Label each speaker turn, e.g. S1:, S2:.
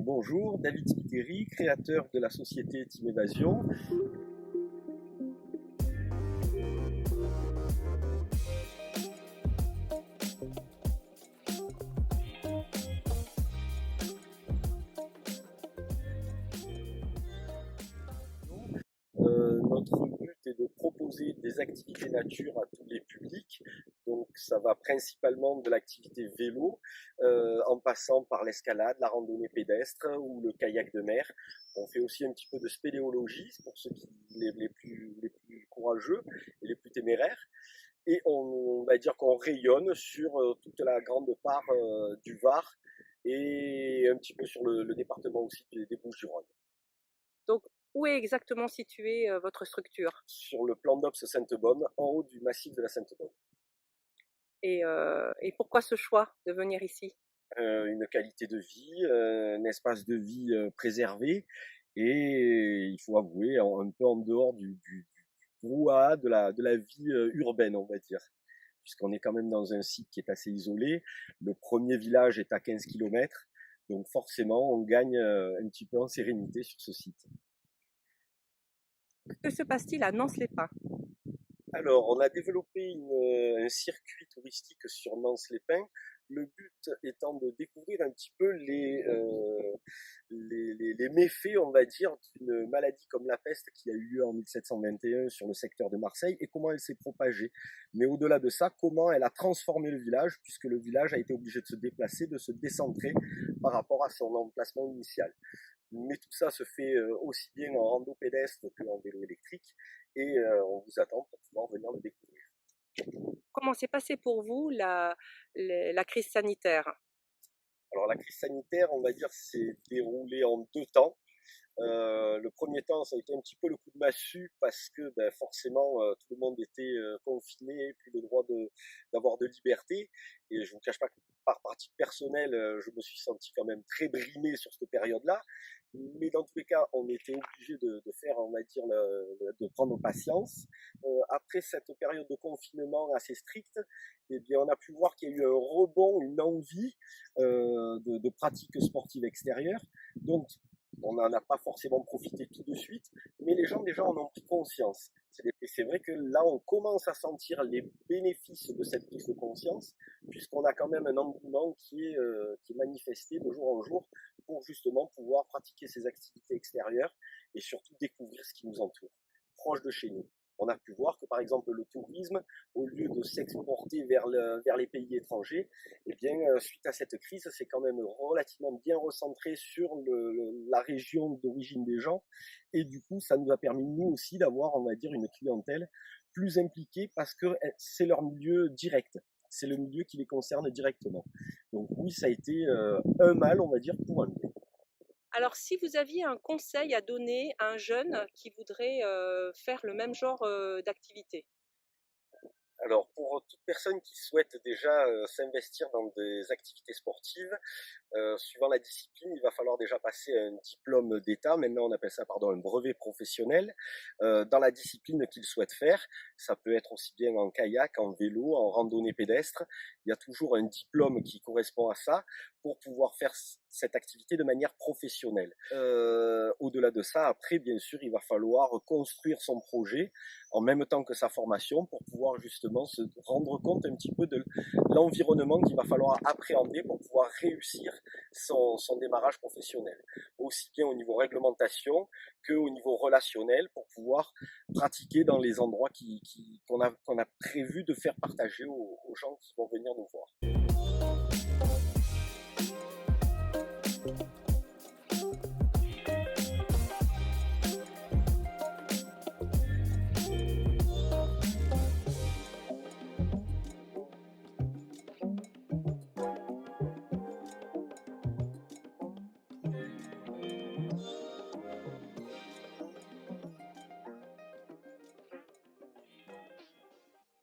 S1: Bonjour, David Spiteri, créateur de la société Team Évasion. Notre but est de proposer des activités nature à tous les publics. Donc ça va principalement de l'activité vélo, en passant par l'escalade, la randonnée pédestre ou le kayak de mer. On fait aussi un petit peu de spéléologie pour ceux les plus courageux et les plus téméraires. Et on va dire qu'on rayonne sur toute la grande part du Var et un petit peu sur le département aussi des Bouches-du-Rhône.
S2: Donc, où est exactement située votre structure?
S1: Sur le plan d'Ops Sainte-Baume, en haut du massif de la Sainte-Baume.
S2: Et pourquoi ce choix de venir ici?
S1: Une qualité de vie, un espace de vie préservé et il faut avouer un peu en dehors du brouhaha de la vie urbaine, on va dire. Puisqu'on est quand même dans un site qui est assez isolé. Le premier village est à 15 kilomètres, donc forcément on gagne un petit peu en sérénité sur ce site.
S2: Que se passe-t-il à Nance-les-Pins?
S1: Alors, on a développé un circuit touristique sur Nance-les-Pins, le but étant de découvrir un petit peu les méfaits, on va dire, d'une maladie comme la peste qui a eu lieu en 1721 sur le secteur de Marseille et comment elle s'est propagée. Mais au-delà de ça, comment elle a transformé le village, puisque le village a été obligé de se déplacer, de se décentrer par rapport à son emplacement initial. Mais tout ça se fait aussi bien en rando pédestre qu'en vélo électrique et on vous attend pour pouvoir venir le découvrir.
S2: Comment s'est passée pour vous la crise sanitaire?
S1: Alors la crise sanitaire, on va dire, s'est déroulée en deux temps. Le premier temps, ça a été un petit peu le coup de massue parce que forcément tout le monde était confiné, plus le droit d'avoir de liberté. Et je vous cache pas que par partie personnelle, je me suis senti quand même très brimé sur cette période-là. Mais dans tous les cas, on était obligé de faire, on va dire, de prendre patience. Après cette période de confinement assez stricte, eh bien, on a pu voir qu'il y a eu un rebond, une envie de pratiques sportives extérieures. Donc, on n'en a pas forcément profité tout de suite, mais les gens déjà en ont pris conscience. Et c'est vrai que là, on commence à sentir les bénéfices de cette prise de conscience, puisqu'on a quand même un engouement qui est manifesté de jour en jour pour justement pouvoir pratiquer ces activités extérieures et surtout découvrir ce qui nous entoure, proche de chez nous. On a pu voir que par exemple le tourisme, au lieu de s'exporter vers les pays étrangers, eh bien, suite à cette crise, c'est quand même relativement bien recentré sur la région d'origine des gens. Et du coup, ça nous a permis, nous aussi, d'avoir, on va dire, une clientèle plus impliquée parce que c'est leur milieu direct. C'est le milieu qui les concerne directement. Donc oui, ça a été un mal, on va dire, pour un bien.
S2: Alors, si vous aviez un conseil à donner à un jeune qui voudrait faire le même genre d'activité?
S1: Alors, pour toute personne qui souhaite déjà s'investir dans des activités sportives, suivant la discipline, il va falloir déjà passer un diplôme d'État. Maintenant, on appelle ça, pardon, un brevet professionnel. Dans la discipline qu'il souhaite faire, ça peut être aussi bien en kayak, en vélo, en randonnée pédestre. Il y a toujours un diplôme qui correspond à ça pour pouvoir faire cette activité de manière professionnelle. Au-delà de ça, après, bien sûr, il va falloir construire son projet en même temps que sa formation pour pouvoir justement se rendre compte un petit peu de l'environnement qu'il va falloir appréhender pour pouvoir réussir son démarrage professionnel, aussi bien au niveau réglementation qu'au niveau relationnel pour pouvoir pratiquer dans les endroits qu'on a prévu de faire partager aux gens qui vont venir nous voir.